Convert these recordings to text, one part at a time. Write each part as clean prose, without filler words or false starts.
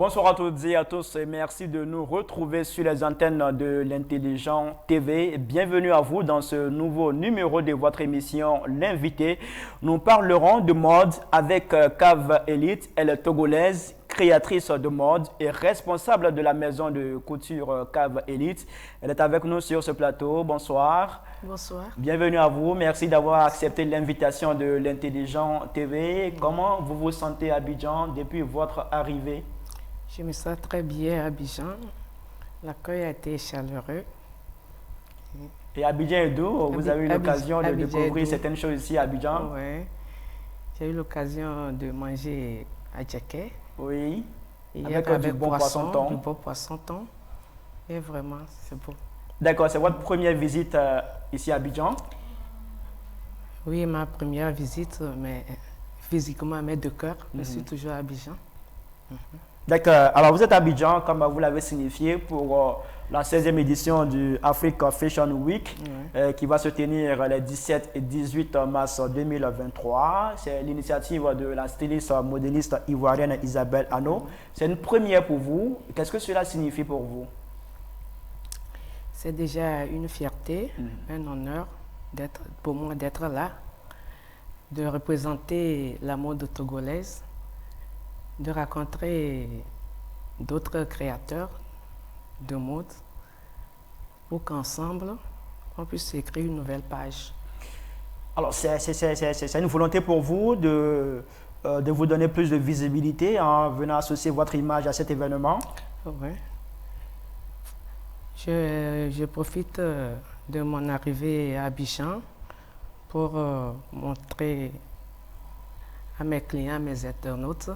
Bonsoir à toutes et à tous et merci de nous retrouver sur les antennes de l'Intelligent TV. Bienvenue à vous dans ce nouveau numéro de votre émission L'invité. Nous parlerons de mode avec Cave Elite. Elle est togolaise, créatrice de mode et responsable de la maison de couture Cave Elite. Elle est avec nous sur ce plateau. Bonsoir. Bonsoir. Bienvenue à vous. Merci d'avoir accepté l'invitation de l'Intelligent TV. Comment vous vous sentez à Abidjan depuis votre arrivée? Je me sens très bien à Abidjan. L'accueil a été chaleureux. Et Abidjan est d'où? Vous avez eu l'occasion de découvrir certaines choses ici à Abidjan? Oui. J'ai eu l'occasion de manger à Djaké. Oui. Et avec du bon poisson thon. Du bon poisson thon. Et vraiment, c'est beau. D'accord. C'est votre première visite ici à Abidjan? Oui, ma première visite, mais physiquement, mais de cœur. Je suis toujours à Abidjan. D'accord. Alors, vous êtes à Abidjan, comme vous l'avez signifié, pour la 16e édition du Africa Fashion Week, qui va se tenir les 17 et 18 mars 2023. C'est l'initiative de la styliste modéliste ivoirienne Isabelle Hanno. C'est une première pour vous. Qu'est-ce que cela signifie pour vous? C'est déjà une fierté, un honneur pour moi d'être là, de représenter la mode togolaise, de rencontrer d'autres créateurs de mode pour qu'ensemble, on puisse écrire une nouvelle page. Alors, c'est une volonté pour vous de vous donner plus de visibilité en venant associer votre image à cet événement? Oui. Je profite de mon arrivée à Abidjan pour montrer à mes clients, à mes internautes,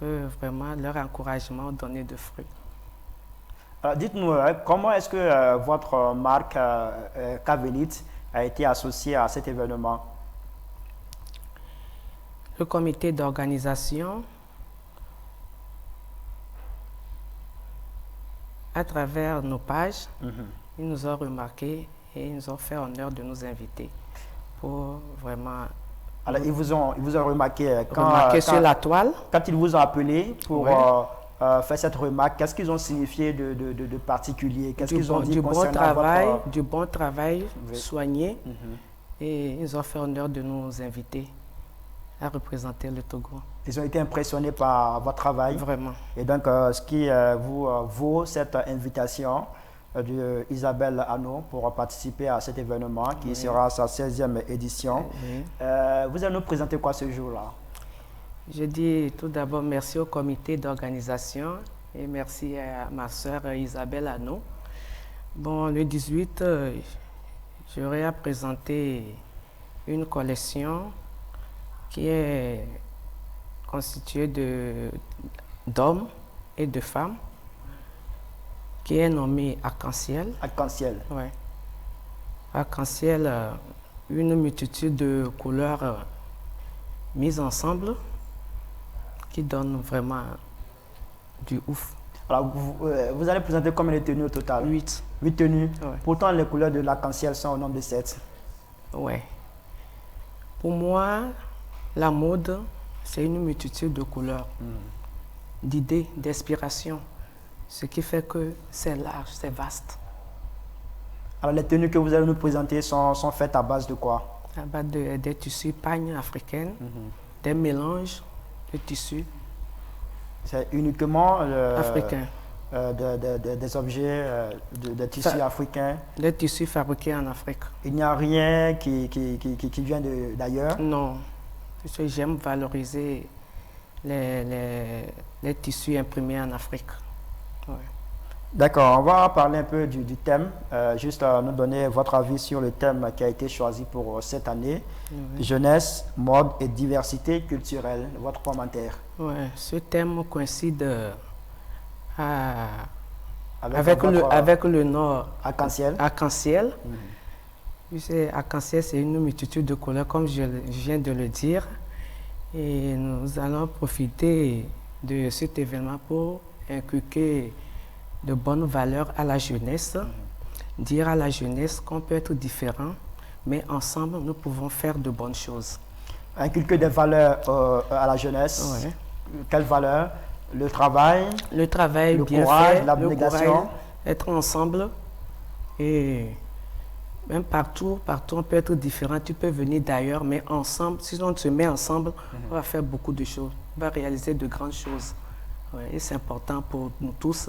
que vraiment leur encouragement a donné de fruits. Alors, dites-nous, comment est-ce que votre marque Cave Elite a été associée à cet événement? Le comité d'organisation, à travers nos pages, ils nous ont remarqué et ils nous ont fait honneur de nous inviter pour vraiment... Alors, ils vous ont remarqué sur la toile. Quand ils vous ont appelé pour faire cette remarque, qu'est-ce qu'ils ont signifié de particulier? Qu'est-ce qu'ils ont dit concernant du bon travail soigné. Et ils ont fait honneur de nous inviter à représenter le Togo. Ils ont été impressionnés par votre travail. Vraiment. Et donc, ce qui vous vaut cette invitation d'Isabelle Hanno pour participer à cet événement qui sera sa 16e édition. Vous allez nous présenter quoi ce jour-là? Je dis tout d'abord merci au comité d'organisation et merci à ma sœur Isabelle Hanno. Bon, le 18, j'aurai à présenter une collection qui est constituée d'hommes et de femmes, qui est nommé Arc-en-Ciel. Arc-en-Ciel. Oui. Arc-en-Ciel, une multitude de couleurs mises ensemble qui donnent vraiment du ouf. Alors, vous allez présenter combien de tenues au total? 8. 8 tenues. Ouais. Pourtant, les couleurs de l'arc-en-ciel sont au nombre de 7. Oui. Pour moi, la mode, c'est une multitude de couleurs, d'idées, d'inspiration. Ce qui fait que c'est large, c'est vaste. Alors, les tenues que vous allez nous présenter sont faites à base de quoi? À base des tissus pagnes africaines, des mélanges de tissus. C'est uniquement africains. Des objets de tissus africains? Des tissus fabriqués en Afrique. Il n'y a rien qui vient d'ailleurs? Non. Parce que j'aime valoriser les tissus imprimés en Afrique. Ouais. D'accord, on va parler un peu du thème, juste nous donner votre avis sur le thème qui a été choisi pour cette année, jeunesse, mode et diversité culturelle. Votre commentaire? Oui, ce thème coïncide avec le Nord. Arc-en-ciel. Arc-en-ciel. Arc-en-ciel, c'est une multitude de couleurs, comme je viens de le dire. Et nous allons profiter de cet événement pour inculquer de bonnes valeurs à la jeunesse, dire à la jeunesse qu'on peut être différent, mais ensemble, nous pouvons faire de bonnes choses. Inculquer des valeurs à la jeunesse. Ouais. Quelles valeurs? Le travail, le travail le bien courage, fait, l'abnégation. être ensemble et même partout on peut être différent. Tu peux venir d'ailleurs, mais ensemble, si on se met ensemble, on va faire beaucoup de choses, on va réaliser de grandes choses. Ouais, et c'est important pour nous tous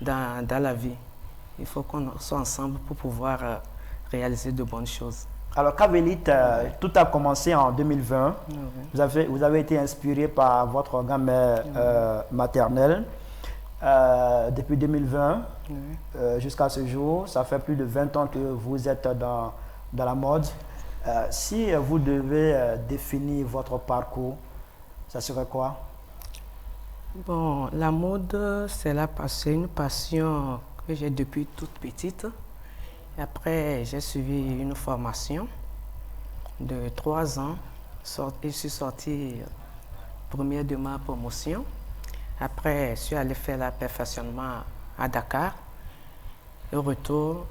dans la vie. Il faut qu'on soit ensemble pour pouvoir réaliser de bonnes choses. Alors, Kavelit, tout a commencé en 2020. Vous avez été inspiré par votre grand-mère maternelle. Depuis 2020 jusqu'à ce jour, ça fait plus de 20 ans que vous êtes dans la mode. Si vous devez définir votre parcours, ça serait quoi? Bon, la mode, c'est une passion que j'ai depuis toute petite. Et après, j'ai suivi une formation de 3 ans. Je suis sortie première de ma promotion. Après, je suis allée faire le perfectionnement à Dakar. Au retour,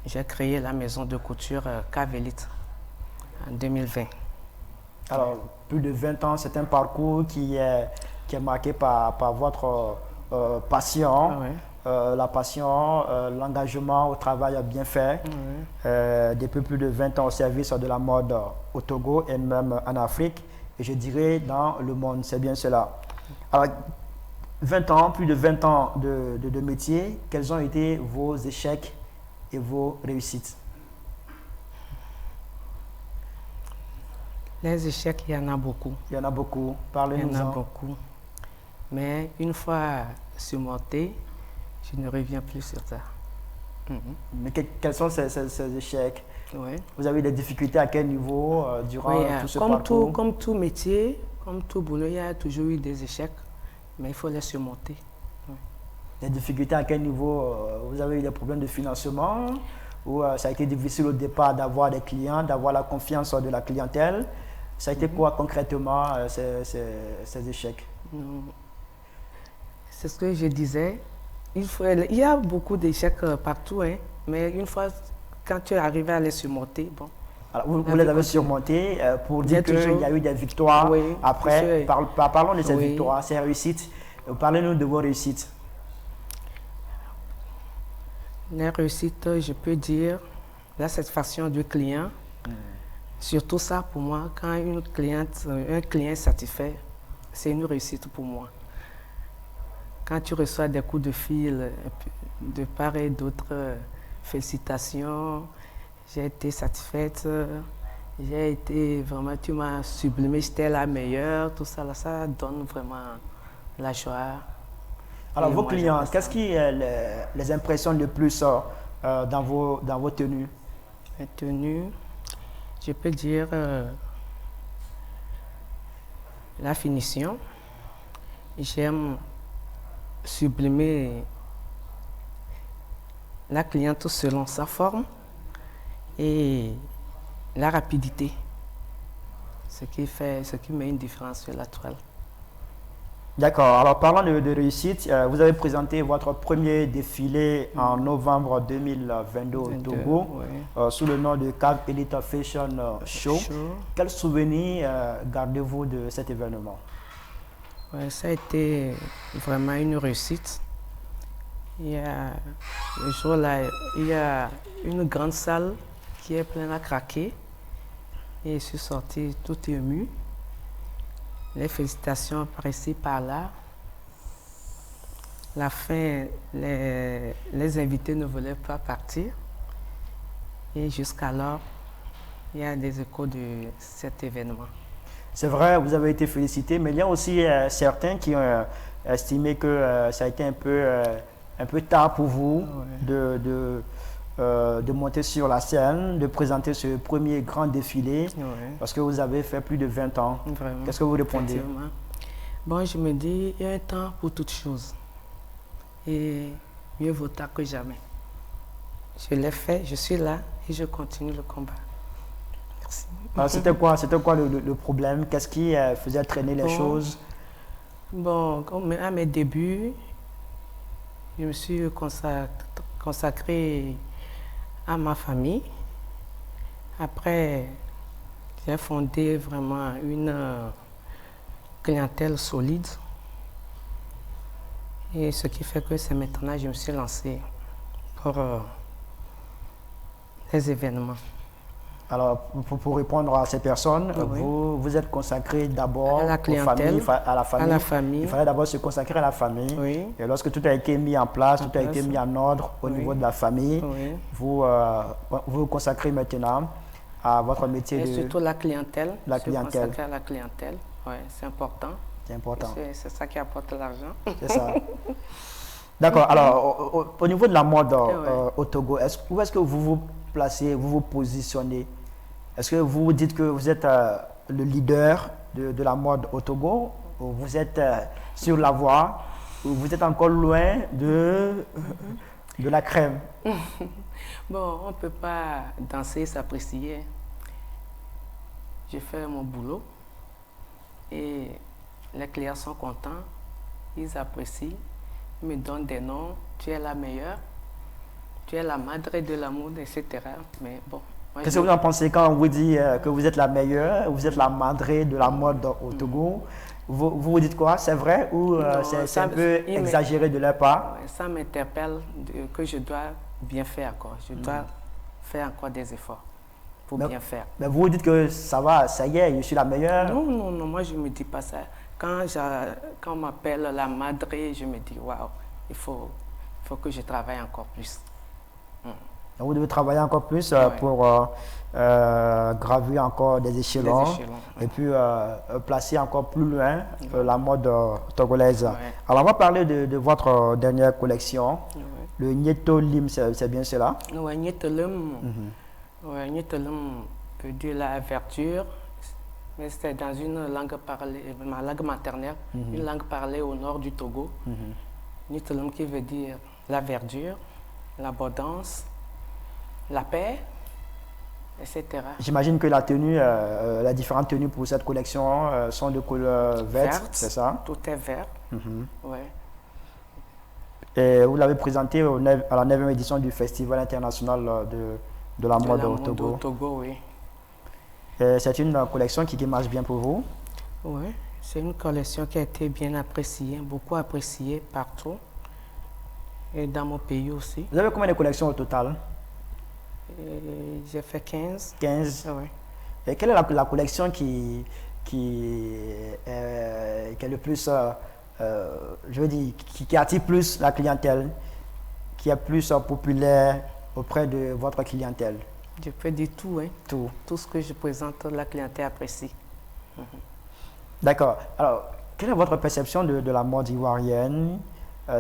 j'ai créé la maison de couture Kavelit en 2020. Alors, plus de 20 ans, c'est un parcours qui est marqué par votre passion, la passion, l'engagement au travail bien fait. Depuis plus de 20 ans au service de la mode au Togo et même en Afrique, et je dirais dans le monde, c'est bien cela. Alors, 20 ans, plus de 20 ans de métier, quels ont été vos échecs et vos réussites? Les échecs, il y en a beaucoup. Il y en a beaucoup. Parlez-nous-en. Il y en a beaucoup. Mais une fois surmonté, je ne reviens plus sur ça. Mais quels sont ces échecs? Ouais. Vous avez des difficultés à quel niveau durant tout ce parcours? Comme tout métier, comme tout boulot, il y a toujours eu des échecs, mais il faut les surmonter. Ouais. Des difficultés à quel niveau? Vous avez eu des problèmes de financement? Ou ça a été difficile au départ d'avoir des clients, d'avoir la confiance de la clientèle? Ça a été quoi concrètement ces échecs? C'est ce que je disais. Il y a beaucoup d'échecs partout, hein, mais une fois, quand tu arrives à les surmonter, bon. Alors, vous les avez surmontés pour dire qu'il y a eu des victoires. Oui, après, parlons de ces victoires, ces réussites. Parlez-nous de vos réussites. Les réussites, je peux dire, la satisfaction du client. Surtout ça, pour moi, quand un client est satisfait, c'est une réussite pour moi. Quand tu reçois des coups de fil de part et d'autre, félicitations, j'ai été satisfaite, j'ai été vraiment, tu m'as sublimé, j'étais la meilleure, tout ça, là, ça donne vraiment la joie. Alors, vos clients, qu'est-ce qui les impressionne le plus dans vos tenues? Les tenues, je peux dire la finition. J'aime sublimer la cliente selon sa forme et la rapidité, ce qui met une différence sur la toile. D'accord. Alors, parlant de réussite, vous avez présenté votre premier défilé en novembre 2022 au Togo, sous le nom de Kavelit Fashion Show. Quel souvenir gardez-vous de cet événement? Ouais, ça a été vraiment une réussite. Le jour-là, il y a une grande salle qui est pleine à craquer. Et je suis sortie tout émue. Les félicitations par ici, par là. La fin, les invités ne voulaient pas partir. Et jusqu'alors, il y a des échos de cet événement. C'est vrai, vous avez été félicité, mais il y a aussi certains qui ont estimé que ça a été un peu tard pour vous de monter sur la scène, de présenter ce premier grand défilé, parce que vous avez fait plus de 20 ans. Qu'est-ce que vous répondez? Bon, je me dis, il y a un temps pour toutes choses. Et mieux vaut tard que jamais. Je l'ai fait, je suis là et je continue le combat. Merci. Alors, c'était quoi le problème? Qu'est-ce qui faisait traîner les choses? Bon, à mes débuts, je me suis consacrée à ma famille. Après, j'ai fondé vraiment une clientèle solide. Et ce qui fait que c'est maintenant que je me suis lancée pour les événements. Alors, pour répondre à ces personnes, Oui. vous êtes consacré d'abord À la clientèle, à la famille. à la famille. Il fallait d'abord se consacrer à la famille. Oui. Et lorsque tout a été mis en place, tout a été mis en ordre au Oui. niveau de la famille, Oui. vous vous consacrez maintenant à votre métier Et de... surtout la clientèle. La Se clientèle. consacrer à la clientèle, ouais, c'est important. C'est important. C'est ça qui apporte l'argent. C'est ça. D'accord. Alors, au niveau de la mode Ouais. au Togo, où est-ce que vous vous placez, vous vous positionnez? Est-ce que vous vous dites que vous êtes le leader de la mode au Togo, ou vous êtes sur la voie, ou vous êtes encore loin de la crème? Bon, on ne peut pas danser et s'apprécier. Je fais mon boulot et les clients sont contents, ils apprécient, ils me donnent des noms, tu es la meilleure, tu es la madre de la mode, etc. Mais bon, moi, Qu'est-ce que vous en pensez quand on vous dit que vous êtes la meilleure, vous êtes la madre de la mode au Togo? Vous dites quoi? C'est vrai ou Non, c'est un peu il exagéré de leur part? ouais, ça m'interpelle que je dois bien faire encore. Je dois faire encore des efforts pour bien faire. Mais vous dites que ça va, ça y est, je suis la meilleure? Non, non, non, moi je ne me dis pas ça. Quand on m'appelle la madre, je me dis, waouh, il faut que je travaille encore plus. Vous devez travailler encore plus Ouais. pour gravir encore des échelons, Des échelons, et puis placer encore plus loin la mode togolaise. Ouais. Alors, on va parler de votre dernière collection, Ouais. le Nieto Lim, c'est bien cela? Ouais, Nietelum, ouais, Nietelum veut dire la verdure, mais c'est dans une langue parlée, ma langue maternelle, une langue parlée au nord du Togo. Nietelum qui veut dire la verdure, l'abondance, la paix, etc. J'imagine que la tenue, les différentes tenues pour cette collection sont de couleur verte, c'est ça? Tout est vert. Ouais. Et vous l'avez présenté à la 9e édition du Festival international de la mode au Togo. Au Togo, oui. Et c'est une collection qui marche bien pour vous? Oui, c'est une collection qui a été bien appréciée, beaucoup appréciée partout et dans mon pays aussi. Vous avez combien de collections au total? J'ai fait 15. 15. Ah ouais. Et quelle est la collection qui est le plus, je veux dire, qui attire plus la clientèle, qui est plus populaire auprès de votre clientèle? Je peux dire tout, hein. Tout. Tout ce que je présente, la clientèle apprécie. D'accord. Alors, quelle est votre perception de la mode ivoirienne?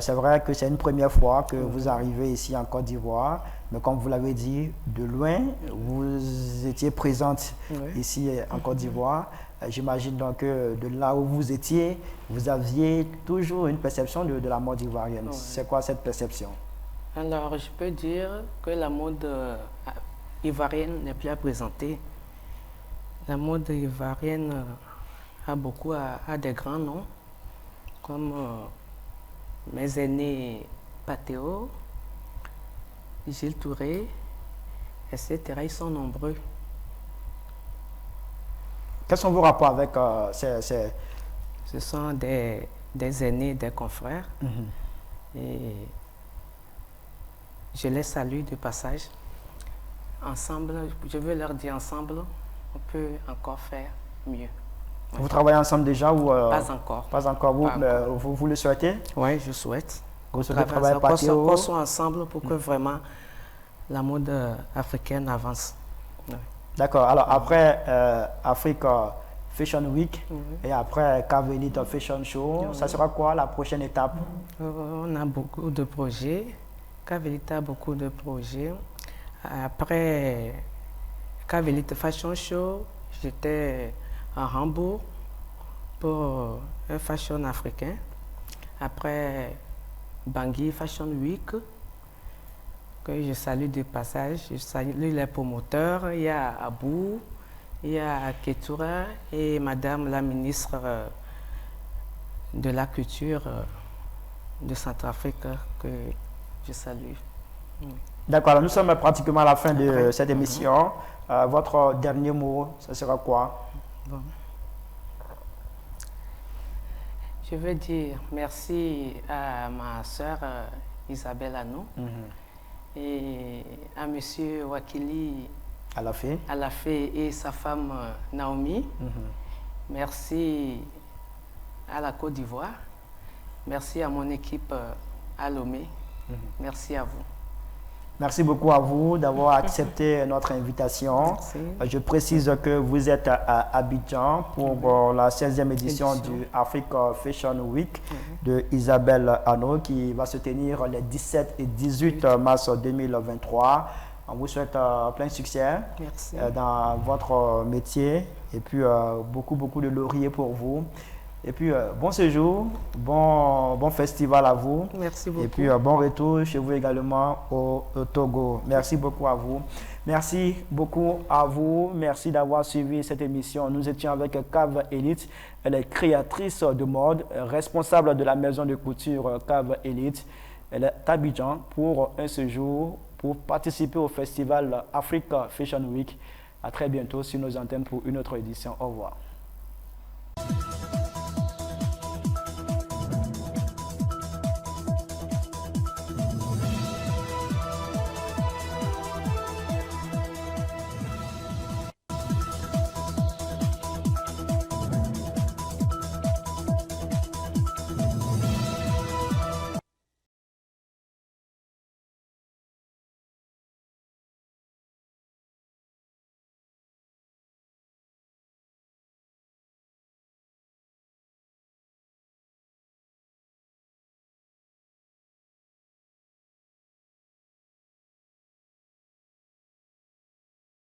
C'est vrai que c'est une première fois que vous arrivez ici en Côte d'Ivoire, mais comme vous l'avez dit, de loin, vous étiez présente ici en Côte d'Ivoire. J'imagine donc que de là où vous étiez, vous aviez toujours une perception de la mode ivoirienne. C'est quoi cette perception? Alors, je peux dire que la mode ivoirienne n'est plus à présenter. La mode ivoirienne a des grands noms, comme mes aînés Patéo, Gilles Touré, etc. Ils sont nombreux. Quels sont vos rapports avec Ce sont des aînés, des confrères. Et je les salue de passage. Ensemble, je veux leur dire ensemble, on peut encore faire mieux. Vous travaillez ensemble déjà ou Pas encore. Pas encore. Vous le souhaitez? Oui, je souhaite. Vous souhaitez travailler qu'on soit ensemble pour que vraiment la mode africaine avance. Ouais. D'accord. Alors après Africa Fashion Week et après Cavelite Fashion Show, ça sera quoi la prochaine étape? On a beaucoup de projets. Cavelite a beaucoup de projets. Après Cavelite Fashion Show, j'étais à Hambourg pour un fashion africain. Après Bangui Fashion Week, que je salue de passage, je salue les promoteurs. Il y a Abou, il y a Ketura et Madame la ministre de la Culture de Centrafrique que je salue. D'accord, alors nous sommes pratiquement à la fin de cette émission. Votre dernier mot, ça sera quoi? Bon. Je veux dire merci à ma sœur Isabelle Anou et à monsieur Wakili Alafé et sa femme Naomi. Merci à la Côte d'Ivoire. Merci à mon équipe à Lomé. Merci à vous. Merci beaucoup à vous d'avoir accepté notre invitation. Merci. Je précise que vous êtes à Abidjan pour la 16e édition du Africa Fashion Week de Isabelle Anou qui va se tenir les 17 et 18 mars 2023. On vous souhaite plein succès dans votre métier et puis beaucoup de lauriers pour vous. Et puis, bon séjour, bon festival à vous. Merci beaucoup. Et puis, bon retour chez vous également au Togo. Merci beaucoup à vous. Merci beaucoup à vous. Merci d'avoir suivi cette émission. Nous étions avec Cave Elite. Elle est créatrice de mode, responsable de la maison de couture Cave Elite. Elle est à Abidjan pour un séjour pour participer au festival Africa Fashion Week. À très bientôt sur nos antennes pour une autre édition. Au revoir.